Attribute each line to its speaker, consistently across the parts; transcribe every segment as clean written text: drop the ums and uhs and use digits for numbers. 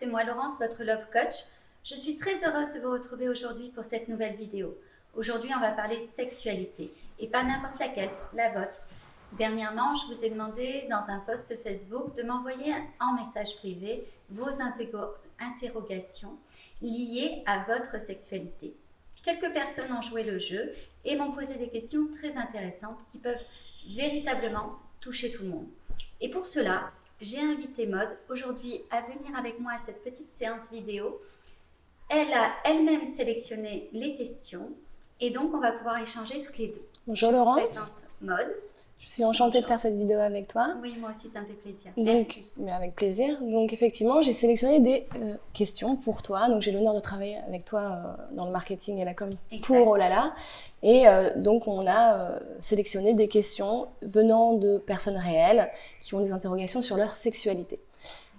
Speaker 1: c'est moi Laurence, votre Love Coach. Je suis très heureuse de vous retrouver aujourd'hui pour cette nouvelle vidéo. Aujourd'hui, on va parler sexualité et pas n'importe laquelle, la vôtre. Dernièrement, je vous ai demandé dans un post Facebook de m'envoyer en message privé vos interrogations liées à votre sexualité. Quelques personnes ont joué le jeu et m'ont posé des questions très intéressantes qui peuvent véritablement toucher tout le monde. Et pour cela, j'ai invité Maud aujourd'hui à venir avec moi à cette petite séance vidéo. Elle a elle-même sélectionné les questions et donc on va pouvoir échanger toutes les deux.
Speaker 2: Bonjour Laurence.
Speaker 1: Je présente Maud.
Speaker 2: Je suis enchantée de faire cette vidéo avec toi.
Speaker 1: Oui, moi aussi ça me fait plaisir.
Speaker 2: Donc,
Speaker 1: Merci.
Speaker 2: mais avec plaisir. Donc effectivement, j'ai sélectionné des questions pour toi. Donc j'ai l'honneur de travailler avec toi dans le marketing et la com pour Olala. Et donc on a sélectionné des questions venant de personnes réelles qui ont des interrogations sur leur sexualité.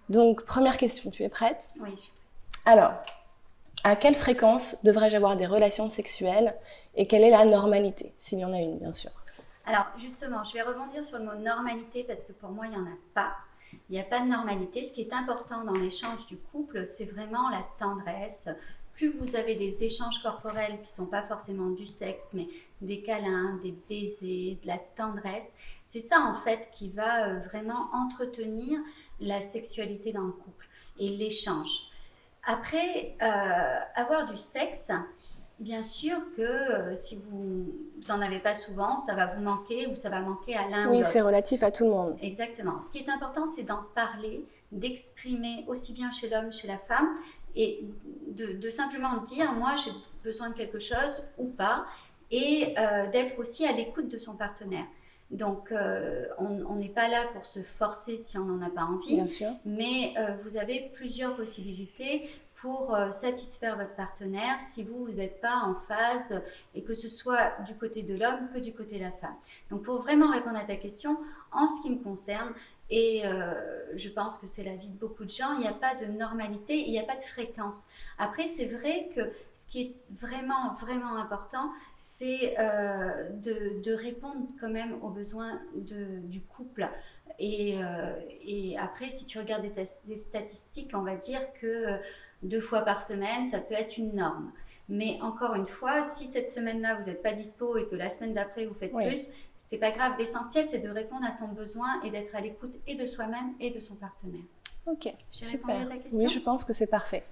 Speaker 2: Donc première question, tu es prête?
Speaker 1: Oui, je suis prête.
Speaker 2: Alors, à quelle fréquence devrais-je avoir des relations sexuelles et quelle est la normalité, s'il y en a une bien sûr?
Speaker 1: Alors justement, je vais rebondir sur le mot normalité parce que pour moi, il n'y en a pas. Il n'y a pas de normalité. Ce qui est important dans l'échange du couple, c'est vraiment la tendresse. Plus vous avez des échanges corporels qui ne sont pas forcément du sexe, mais des câlins, des baisers, de la tendresse, c'est ça en fait qui va vraiment entretenir la sexualité dans le couple et l'échange. Après, avoir du sexe, bien sûr que si vous n'en avez pas souvent, ça va vous manquer ou ça va manquer à l'un ou l'autre.
Speaker 2: Oui, c'est relatif à tout le monde.
Speaker 1: Exactement. Ce qui est important, c'est d'en parler, d'exprimer aussi bien chez l'homme, chez la femme, et de simplement dire, moi j'ai besoin de quelque chose ou pas, et d'être aussi à l'écoute de son partenaire. Donc, on n'est pas là pour se forcer si on n'en a pas envie,
Speaker 2: Bien sûr.
Speaker 1: mais vous avez plusieurs possibilités pour satisfaire votre partenaire si vous n'êtes pas en phase et que ce soit du côté de l'homme que du côté de la femme. Donc, pour vraiment répondre à ta question, en ce qui me concerne, et je pense que c'est l'avis de beaucoup de gens, il n'y a pas de normalité, il n'y a pas de fréquence. Après, c'est vrai que ce qui est vraiment, vraiment important, c'est de répondre quand même aux besoins du couple. Et après, si tu regardes des statistiques, on va dire que 2 fois par semaine, ça peut être une norme. Mais encore une fois, si cette semaine-là, vous n'êtes pas dispo et que la semaine d'après, vous faites plus, c'est pas grave. L'essentiel, c'est de répondre à son besoin et d'être à l'écoute et de soi-même et de son partenaire.
Speaker 2: Ok,
Speaker 1: J'ai
Speaker 2: super.
Speaker 1: répondu à ta question?
Speaker 2: Oui, je pense que c'est parfait.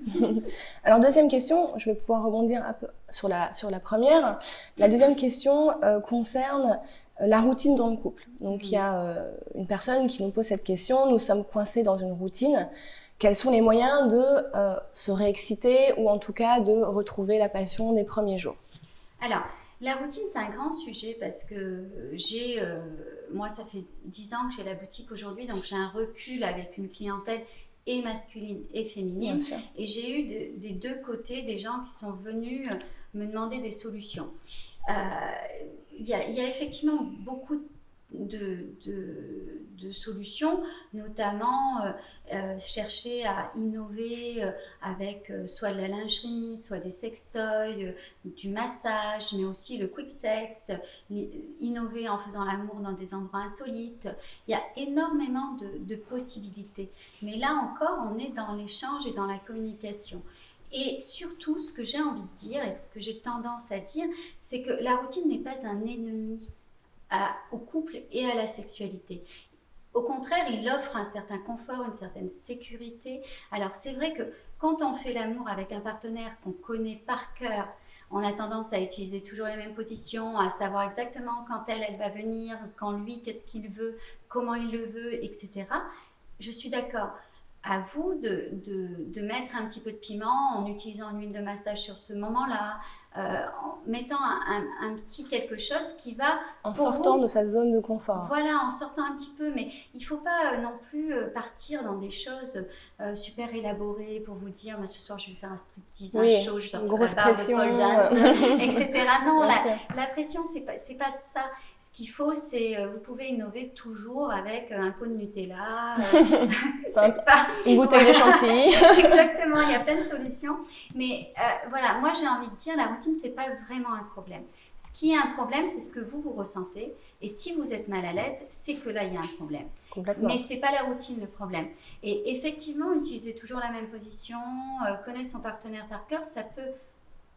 Speaker 2: Alors, deuxième question, je vais pouvoir rebondir un peu sur la première. La deuxième question concerne la routine dans le couple. Donc, il y a une personne qui nous pose cette question. Nous sommes coincés dans une routine. Quels sont les moyens de se réexciter ou en tout cas de retrouver la passion des premiers jours?
Speaker 1: Alors, la routine, c'est un grand sujet parce que moi, ça fait 10 ans que j'ai la boutique aujourd'hui, donc j'ai un recul avec une clientèle et masculine et féminine.
Speaker 2: Bien sûr.
Speaker 1: Et j'ai eu des deux côtés des gens qui sont venus me demander des solutions. Il y a effectivement beaucoup de solutions, notamment chercher à innover avec soit de la lingerie, soit des sextoys, du massage, mais aussi le quick sex, innover en faisant l'amour dans des endroits insolites. Il y a énormément de possibilités. Mais là encore, on est dans l'échange et dans la communication. Et surtout, ce que j'ai envie de dire et ce que j'ai tendance à dire, c'est que la routine n'est pas un ennemi au couple et à la sexualité. Au contraire, il offre un certain confort, une certaine sécurité. Alors c'est vrai que quand on fait l'amour avec un partenaire qu'on connaît par cœur, on a tendance à utiliser toujours les mêmes positions, à savoir exactement quand elle va venir, quand lui, qu'est-ce qu'il veut, comment il le veut, etc. Je suis d'accord. À vous de mettre un petit peu de piment en utilisant une huile de massage sur ce moment-là, en mettant un petit quelque chose qui va...
Speaker 2: En sortant de sa zone de confort.
Speaker 1: Voilà, en sortant un petit peu, mais il ne faut pas non plus partir dans des choses super élaborées pour vous dire ce soir je vais faire un striptease, un show, je sortirai
Speaker 2: grosse
Speaker 1: la barre
Speaker 2: pression,
Speaker 1: de pole dance, etc. Non, la pression, c'est pas ça. Ce qu'il faut, c'est, vous pouvez innover toujours avec un pot de Nutella,
Speaker 2: une bouteille de chantilly.
Speaker 1: Exactement, il y a plein de solutions. Mais voilà, moi j'ai envie de dire, la routine, c'est pas vraiment un problème. Ce qui est un problème, c'est ce que vous ressentez. Et si vous êtes mal à l'aise, c'est que là, il y a un problème.
Speaker 2: Complètement.
Speaker 1: Mais ce n'est pas la routine le problème. Et effectivement, utiliser toujours la même position, connaître son partenaire par cœur, ça peut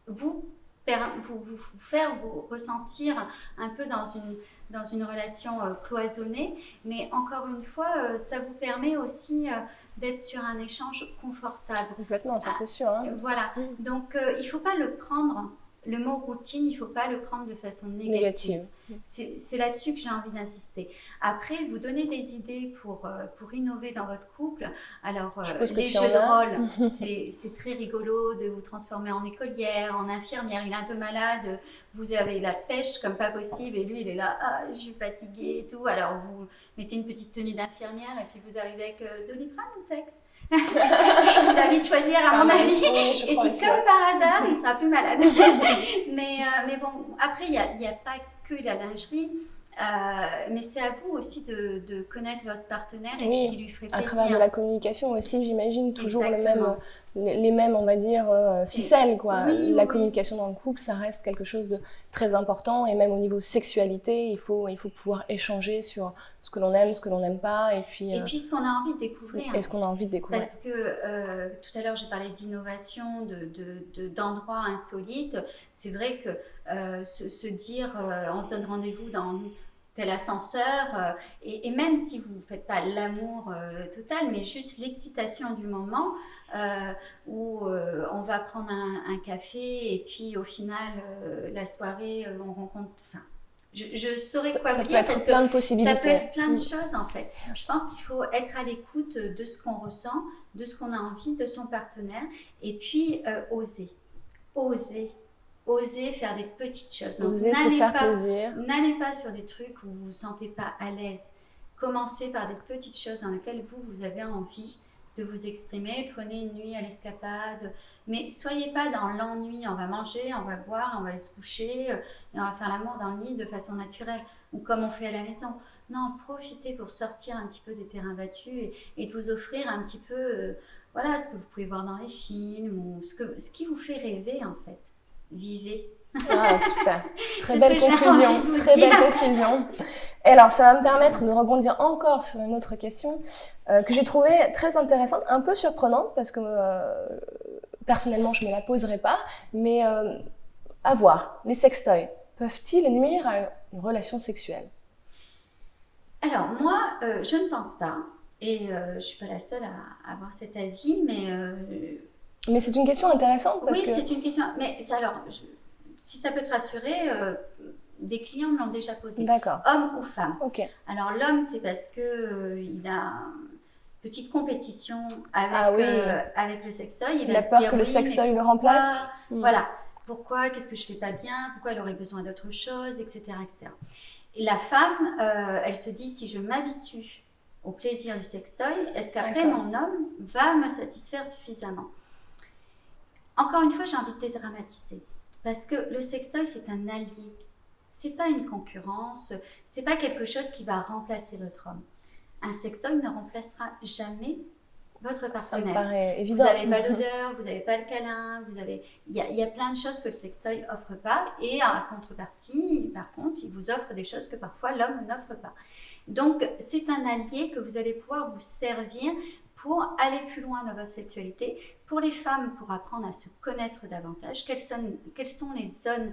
Speaker 1: vous faire vous ressentir un peu dans une relation cloisonnée. Mais encore une fois, ça vous permet aussi d'être sur un échange confortable.
Speaker 2: Complètement, ça c'est sûr. Hein.
Speaker 1: Voilà. Donc, il ne faut pas le prendre... Le mot routine, il ne faut pas le prendre de façon négative. C'est là-dessus que j'ai envie d'insister. Après, vous donnez des idées pour innover dans votre couple. Alors, les jeux de rôle, c'est très rigolo de vous transformer en écolière, en infirmière. Il est un peu malade, vous avez la pêche comme pas possible et lui, il est là, je suis fatiguée et tout. Alors, vous mettez une petite tenue d'infirmière et puis vous arrivez avec Doliprane ou sexe. Il va vite choisir à mon avis et puis comme par hasard il sera plus malade. mais bon, après il n'y a pas que la lingerie, mais c'est à vous aussi de connaître votre partenaire et ce qui lui ferait plaisir.
Speaker 2: À travers de la communication aussi, j'imagine, toujours les mêmes, on va dire, ficelles, quoi. La communication dans le couple, ça reste quelque chose de très important, et même au niveau sexualité, il faut pouvoir échanger sur ce que l'on aime, ce que l'on n'aime pas, et puis
Speaker 1: ce qu'on a envie de découvrir.
Speaker 2: Et ce qu'on a envie de découvrir.
Speaker 1: Parce que tout à l'heure, j'ai parlé d'innovation, d'endroits insolites. C'est vrai que se dire, on se donne rendez-vous dans tel ascenseur, et même si vous ne faites pas l'amour total, mais juste l'excitation du moment, où on va prendre un café, et puis au final, la soirée, on rencontre... Enfin, je saurais quoi vous dire, parce que ça peut être plein de choses en fait. Je pense qu'il faut être à l'écoute de ce qu'on ressent, de ce qu'on a envie, de son partenaire, et puis oser faire des petites choses. Donc,
Speaker 2: oser se faire plaisir.
Speaker 1: N'allez pas sur des trucs où vous ne vous sentez pas à l'aise. Commencez par des petites choses dans lesquelles vous avez envie de vous exprimer. Prenez une nuit à l'escapade, mais soyez pas dans l'ennui. On va manger, on va boire, on va aller se coucher, et on va faire l'amour dans le lit de façon naturelle, ou comme on fait à la maison. Non, profitez pour sortir un petit peu des terrains battus et de vous offrir un petit peu voilà, ce que vous pouvez voir dans les films, ou ce qui vous fait rêver en fait. Vivez.
Speaker 2: Ah, super. Très belle conclusion. Très belle conclusion. Et alors, ça va me permettre de rebondir encore sur une autre question que j'ai trouvée très intéressante, un peu surprenante, parce que personnellement, je ne me la poserai pas, mais à voir, les sextoys peuvent-ils nuire à une relation sexuelle?
Speaker 1: Alors, moi, je ne pense pas, et je ne suis pas la seule à avoir cet avis,
Speaker 2: mais c'est une question intéressante parce que...
Speaker 1: Oui, c'est une question. Mais alors, si ça peut te rassurer, des clients me l'ont déjà posé.
Speaker 2: D'accord.
Speaker 1: Homme ou femme.
Speaker 2: Ok.
Speaker 1: Alors, l'homme, c'est parce que il a une petite compétition avec le sextoy.
Speaker 2: Il a peur que le sextoy le remplace.
Speaker 1: Voilà. Pourquoi? Qu'est-ce que je fais pas bien? Pourquoi elle aurait besoin d'autre chose, etc., etc. Et la femme, elle se dit, si je m'habitue au plaisir du sextoy, est-ce qu'après mon homme va me satisfaire suffisamment? Encore une fois, j'ai envie de dédramatiser, parce que le sextoy, c'est un allié. C'est pas une concurrence, c'est pas quelque chose qui va remplacer votre homme. Un sextoy ne remplacera jamais votre partenaire.
Speaker 2: Ça me paraît évident.
Speaker 1: Vous n'avez pas d'odeur, vous n'avez pas le câlin, il y a plein de choses que le sextoy offre pas, et en contrepartie, par contre, il vous offre des choses que parfois l'homme n'offre pas. Donc, c'est un allié que vous allez pouvoir vous servir pour aller plus loin dans votre sexualité. Pour les femmes, pour apprendre à se connaître davantage, quelles sont les zones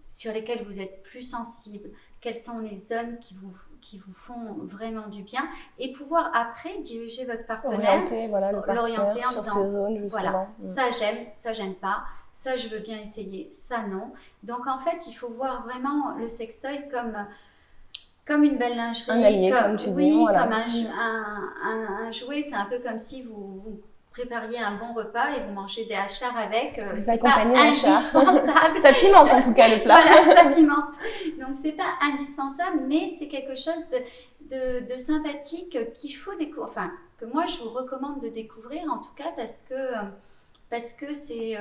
Speaker 1: sur lesquelles vous êtes plus sensible, quelles sont les zones qui vous font vraiment du bien, et pouvoir après diriger votre partenaire,
Speaker 2: l'orienter en disant, sur ces zones justement.
Speaker 1: Voilà, ça j'aime pas, ça je veux bien essayer, ça non. Donc en fait, il faut voir vraiment le sextoy comme une belle lingerie,
Speaker 2: un allié, comme tu dis, voilà.
Speaker 1: Comme un jouet. C'est un peu comme si vous prépariez un bon repas et vous mangez des hachars avec.
Speaker 2: C'est pas
Speaker 1: indispensable.
Speaker 2: Ça pimente en tout cas le plat.
Speaker 1: Voilà, ça pimente. Donc c'est pas indispensable, mais c'est quelque chose de sympathique qu'il faut découvrir. Enfin, que moi je vous recommande de découvrir en tout cas, parce que c'est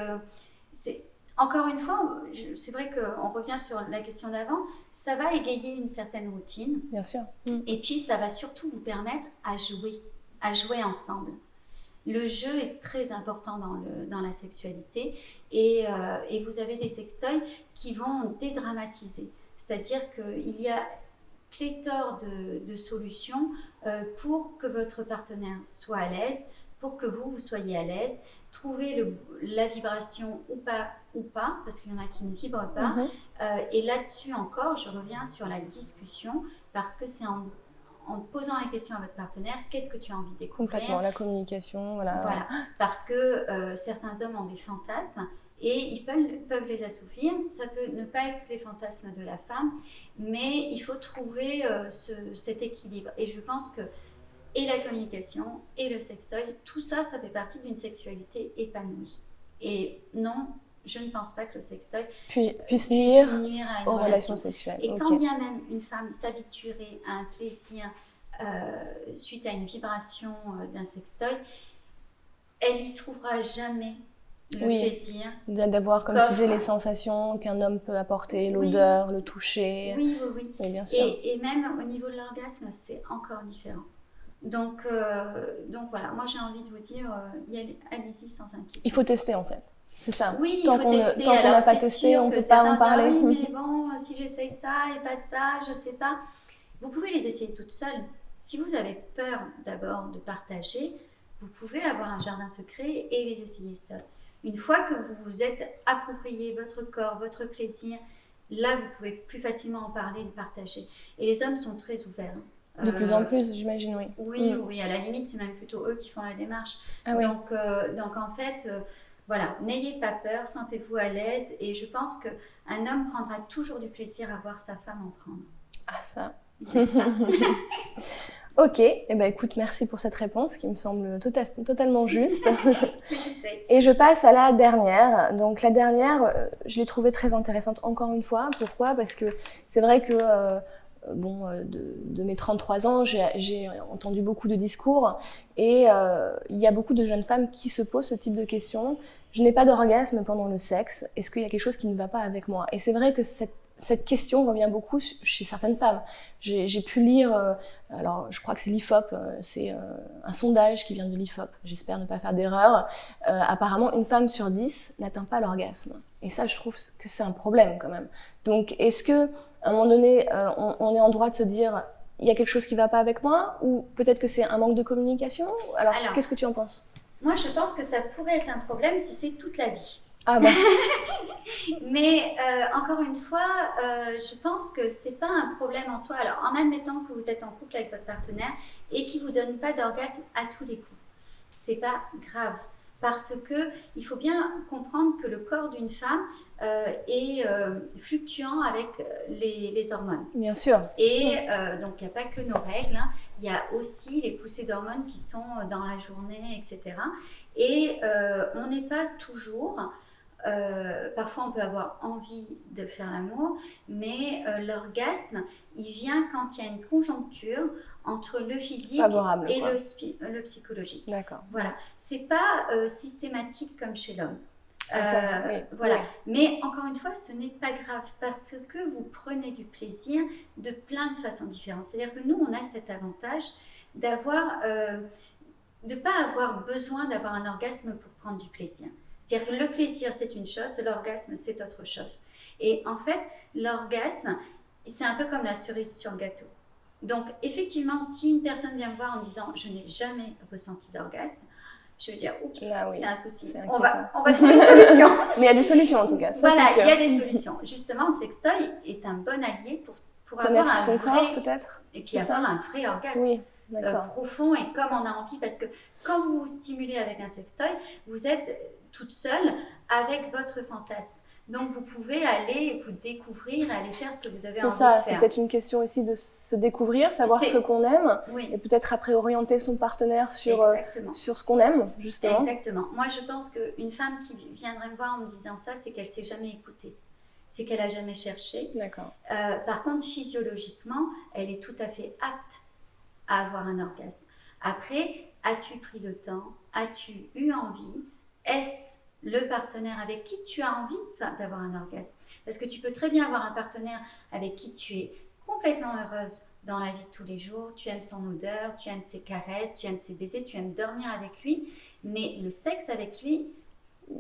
Speaker 1: encore une fois, c'est vrai qu'on revient sur la question d'avant, ça va égayer une certaine routine.
Speaker 2: Bien sûr.
Speaker 1: Et puis, ça va surtout vous permettre à jouer ensemble. Le jeu est très important dans la sexualité et vous avez des sextoys qui vont dédramatiser. C'est-à-dire qu'il y a pléthore de solutions pour que votre partenaire soit à l'aise, pour que vous soyez à l'aise. Trouver la vibration ou pas, parce qu'il y en a qui ne vibrent pas. Et là-dessus encore, je reviens sur la discussion, parce que c'est en posant la question à votre partenaire, qu'est-ce que tu as envie de découvrir ?
Speaker 2: Complètement, la communication,
Speaker 1: Voilà, parce que certains hommes ont des fantasmes et ils peuvent les assouvir. Ça peut ne pas être les fantasmes de la femme, mais il faut trouver cet équilibre. Et je pense que et la communication et le sextoy, tout ça, ça fait partie d'une sexualité épanouie. Et non, je ne pense pas que le sextoy
Speaker 2: puisse nuire
Speaker 1: à une
Speaker 2: aux
Speaker 1: relation
Speaker 2: relations sexuelles.
Speaker 1: Et quand bien même une femme s'habituerait à un plaisir suite à une vibration d'un sextoy, elle n'y trouvera jamais le plaisir.
Speaker 2: D'avoir, comme tu disais, les sensations qu'un homme peut apporter, l'odeur, le toucher.
Speaker 1: Oui,
Speaker 2: bien sûr.
Speaker 1: Et même au niveau de l'orgasme, c'est encore différent. Donc voilà, moi j'ai envie de vous dire, allez-y sans inquiétude.
Speaker 2: Il faut tester en fait, c'est ça.
Speaker 1: Oui,
Speaker 2: tant qu'on n'a pas testé, on ne peut pas en parler.
Speaker 1: Oui, mais bon, si j'essaye ça et pas ça, je ne sais pas. Vous pouvez les essayer toutes seules. Si vous avez peur d'abord de partager, vous pouvez avoir un jardin secret et les essayer seuls. Une fois que vous vous êtes approprié votre corps, votre plaisir, là vous pouvez plus facilement en parler et le partager. Et les hommes sont très ouverts.
Speaker 2: De plus en plus, j'imagine, oui.
Speaker 1: Oui, à la limite, c'est même plutôt eux qui font la démarche.
Speaker 2: Ah, oui.
Speaker 1: Donc en fait, voilà, n'ayez pas peur, sentez-vous à l'aise. Et je pense qu'un homme prendra toujours du plaisir à voir sa femme en prendre.
Speaker 2: Ah, ça.
Speaker 1: Ça.
Speaker 2: Ok, écoute, merci pour cette réponse qui me semble totalement juste.
Speaker 1: Et
Speaker 2: je passe à la dernière. Donc la dernière, je l'ai trouvée très intéressante encore une fois. Pourquoi ? Parce que c'est vrai que... de mes 33 ans, j'ai entendu beaucoup de discours et il y a beaucoup de jeunes femmes qui se posent ce type de questions. Je n'ai pas d'orgasme pendant le sexe. Est-ce qu'il y a quelque chose qui ne va pas avec moi ? Et c'est vrai que cette question revient beaucoup chez certaines femmes. J'ai pu lire, alors je crois que c'est l'IFOP, c'est un sondage qui vient de l'IFOP, j'espère ne pas faire d'erreur. Apparemment, une femme sur 10 n'atteint pas l'orgasme. Et ça, je trouve que c'est un problème quand même. Donc, est-ce que à un moment donné, on est en droit de se dire il y a quelque chose qui ne va pas avec moi, ou peut-être que c'est un manque de communication. Alors qu'est-ce que tu en penses ?
Speaker 1: Moi, je pense que ça pourrait être un problème si c'est toute la vie.
Speaker 2: Ah bah.
Speaker 1: Mais encore une fois, je pense que c'est pas un problème en soi. Alors, en admettant que vous êtes en couple avec votre partenaire et qu'il vous donne pas d'orgasme à tous les coups, c'est pas grave. Parce que il faut bien comprendre que le corps d'une femme est fluctuant avec les hormones.
Speaker 2: Bien sûr.
Speaker 1: Et donc, il n'y a pas que nos règles, hein. Il y a aussi les poussées d'hormones qui sont dans la journée, etc. Et on n'est pas toujours... parfois, on peut avoir envie de faire l'amour, mais l'orgasme, il vient quand il y a une conjoncture entre le physique
Speaker 2: favorable,
Speaker 1: et le psychologique.
Speaker 2: D'accord.
Speaker 1: Voilà. C'est pas systématique comme chez l'homme.
Speaker 2: Oui.
Speaker 1: Voilà. Mais encore une fois, ce n'est pas grave parce que vous prenez du plaisir de plein de façons différentes. C'est-à-dire que nous, on a cet avantage d'avoir, de ne pas avoir besoin d'avoir un orgasme pour prendre du plaisir. C'est-à-dire que le plaisir, c'est une chose, l'orgasme, c'est autre chose. Et en fait, l'orgasme, c'est un peu comme la cerise sur le gâteau. Donc, effectivement, si une personne vient me voir en me disant « je n'ai jamais ressenti d'orgasme », je vais dire « oups, c'est un souci, on va trouver une solution ».
Speaker 2: Mais il y a des solutions en tout cas, ça,
Speaker 1: voilà,
Speaker 2: c'est sûr.
Speaker 1: Il y a des solutions. Justement, le sextoy est un bon allié pour avoir un
Speaker 2: son
Speaker 1: vrai...
Speaker 2: corps, peut-être.
Speaker 1: Et puis avoir un vrai orgasme profond et comme on a envie. Parce que quand vous vous stimulez avec un sextoy, vous êtes toute seule avec votre fantasme. Donc, vous pouvez aller vous découvrir, aller faire ce que vous avez envie de faire.
Speaker 2: C'est peut-être une question aussi de se découvrir, savoir ce qu'on aime, et peut-être après orienter son partenaire sur ce qu'on aime, justement.
Speaker 1: Exactement. Moi, je pense qu'une femme qui viendrait me voir en me disant ça, c'est qu'elle ne s'est jamais écoutée. C'est qu'elle n'a jamais cherché.
Speaker 2: D'accord.
Speaker 1: Par contre, physiologiquement, elle est tout à fait apte à avoir un orgasme. Après, as-tu pris le temps? As-tu eu envie? Est-ce le partenaire avec qui tu as envie d'avoir un orgasme? Parce que tu peux très bien avoir un partenaire avec qui tu es complètement heureuse dans la vie de tous les jours, tu aimes son odeur, tu aimes ses caresses, tu aimes ses baisers, tu aimes dormir avec lui, Mais le sexe avec lui,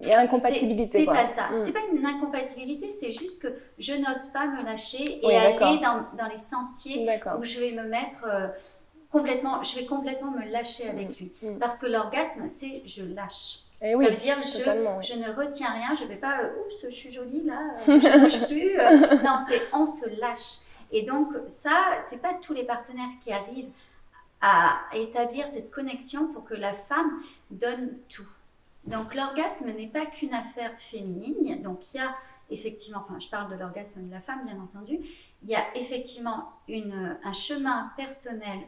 Speaker 2: il y a incompatibilité.
Speaker 1: C'est
Speaker 2: quoi.
Speaker 1: pas ça. C'est pas une incompatibilité, c'est juste que je n'ose pas me lâcher et
Speaker 2: Oui,
Speaker 1: aller dans les sentiers
Speaker 2: D'accord.
Speaker 1: où je vais me mettre complètement me lâcher avec lui. Parce que l'orgasme, c'est je lâche.
Speaker 2: Et
Speaker 1: ça
Speaker 2: oui,
Speaker 1: veut dire je ne retiens rien, je vais pas oups, je suis jolie là, je ne bouge plus. Non, c'est on se lâche. Et donc ça, c'est pas tous les partenaires qui arrivent à établir cette connexion pour que la femme donne tout. Donc l'orgasme n'est pas qu'une affaire féminine, donc il y a effectivement, enfin je parle de l'orgasme de la femme bien entendu, il y a effectivement un chemin personnel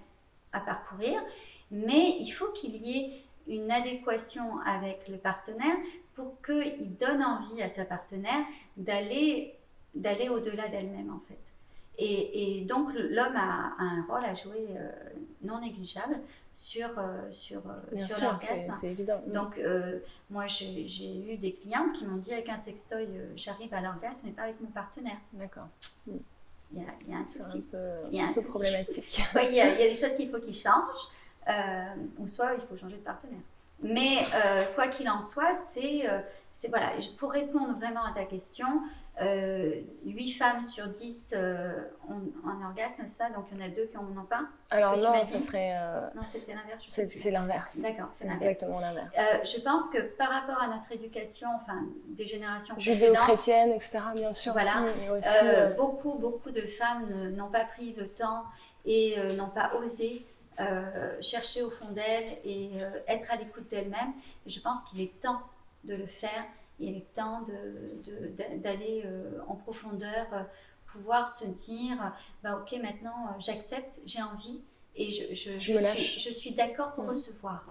Speaker 1: à parcourir, mais il faut qu'il y ait une adéquation avec le partenaire pour qu'il donne envie à sa partenaire d'aller au-delà d'elle-même en fait. Et donc l'homme a un rôle à jouer non négligeable sur l'orgasme.
Speaker 2: C'est évident.
Speaker 1: Donc moi j'ai eu des clientes qui m'ont dit avec un sextoy j'arrive à l'orgasme mais pas avec mon partenaire.
Speaker 2: D'accord.
Speaker 1: Il y a un souci.
Speaker 2: Il y a un peu problématique.
Speaker 1: Soit il y a des choses qu'il faut qu'ils changent ou soit il faut changer de partenaire. Mais quoi qu'il en soit, c'est voilà, pour répondre vraiment à ta question, 8 femmes sur 10 ont un orgasme, ça, donc il y en a 2 qui n'en ont pas.
Speaker 2: Alors non, ça serait...
Speaker 1: Non, c'était l'inverse.
Speaker 2: C'est l'inverse.
Speaker 1: D'accord,
Speaker 2: c'est exactement l'inverse.
Speaker 1: Je pense que par rapport à notre éducation, enfin des générations
Speaker 2: judéo-chrétiennes, etc., bien sûr.
Speaker 1: Voilà, aussi, beaucoup de femmes n'ont pas pris le temps et n'ont pas osé chercher au fond d'elles et être à l'écoute d'elles-mêmes. Je pense qu'il est temps de le faire. Il est temps d'aller en profondeur, pouvoir se dire ok, maintenant j'accepte, j'ai envie et je suis d'accord pour recevoir.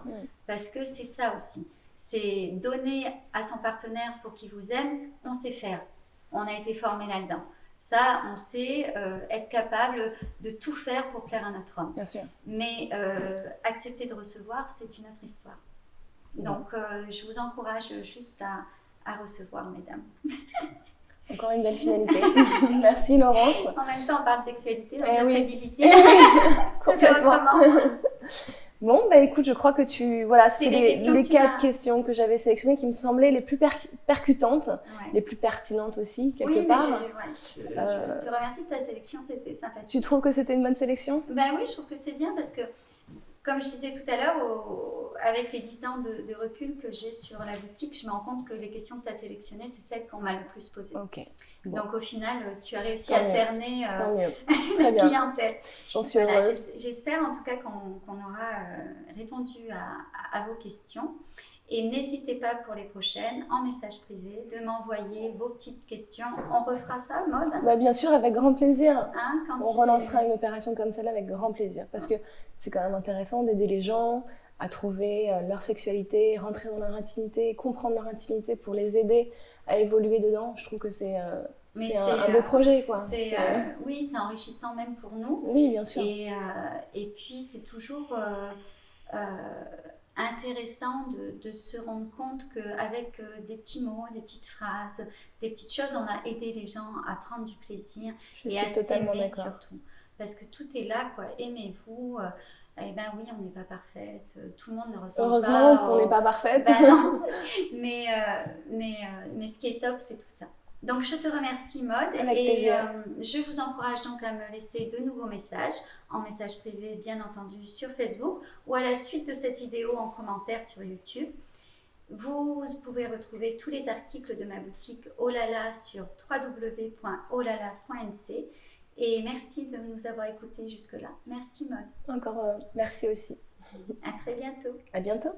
Speaker 1: Parce que c'est ça aussi, c'est donner à son partenaire pour qu'il vous aime, on sait faire, on a été formé là-dedans. Ça, on sait être capable de tout faire pour plaire à notre homme.
Speaker 2: Bien sûr.
Speaker 1: Mais accepter de recevoir, c'est une autre histoire. Donc, je vous encourage juste à recevoir, mesdames.
Speaker 2: Encore une belle finalité. Merci Laurence.
Speaker 1: En même temps, on parle de sexualité, donc c'est difficile.
Speaker 2: Complètement. Bon, bah écoute, je crois que c'était les 4 questions que j'avais sélectionnées qui me semblaient les plus percutantes, les plus pertinentes aussi, quelque part.
Speaker 1: Je te remercie de ta sélection, c'était sympathique.
Speaker 2: Tu trouves que c'était une bonne sélection ?
Speaker 1: Ben oui, je trouve que c'est bien parce que, comme je disais tout à l'heure, avec les 10 ans de recul que j'ai sur la boutique, je me rends compte que les questions que tu as sélectionnées, c'est celles qu'on m'a le plus posées.
Speaker 2: Ok.
Speaker 1: Bon. Donc au final, tu as réussi à cerner
Speaker 2: la
Speaker 1: clientèle.
Speaker 2: J'en suis heureuse.
Speaker 1: J'espère en tout cas qu'on aura répondu à vos questions. Et n'hésitez pas pour les prochaines, en message privé, de m'envoyer vos petites questions. On refera ça, Maud ?
Speaker 2: Bah, bien sûr, avec grand plaisir.
Speaker 1: On
Speaker 2: relancera une opération comme celle-là avec grand plaisir. Parce que c'est quand même intéressant d'aider les gens à trouver leur sexualité, rentrer dans leur intimité, comprendre leur intimité pour les aider à évoluer dedans. Je trouve que c'est un beau projet, quoi.
Speaker 1: Oui, c'est enrichissant même pour nous.
Speaker 2: Oui, bien sûr.
Speaker 1: Et puis, c'est toujours intéressant de se rendre compte qu'avec des petits mots, des petites phrases, des petites choses, on a aidé les gens à prendre du plaisir et à s'aimer surtout. Parce que tout est là, quoi. Aimez-vous. Eh ben oui, on n'est pas parfaite. Tout le monde ne ressemble pas.
Speaker 2: Heureusement qu'on n'est pas parfaite.
Speaker 1: Ben non. Mais ce qui est top, c'est tout ça. Donc, je te remercie, Maud.
Speaker 2: Avec plaisir.
Speaker 1: Je vous encourage donc à me laisser de nouveaux messages, en message privé, bien entendu, sur Facebook, ou à la suite de cette vidéo en commentaire sur YouTube. Vous pouvez retrouver tous les articles de ma boutique Olala sur www.olala.nc. Et merci de nous avoir écoutés jusque-là. Merci, Maud.
Speaker 2: Encore merci aussi.
Speaker 1: À très bientôt.
Speaker 2: À bientôt.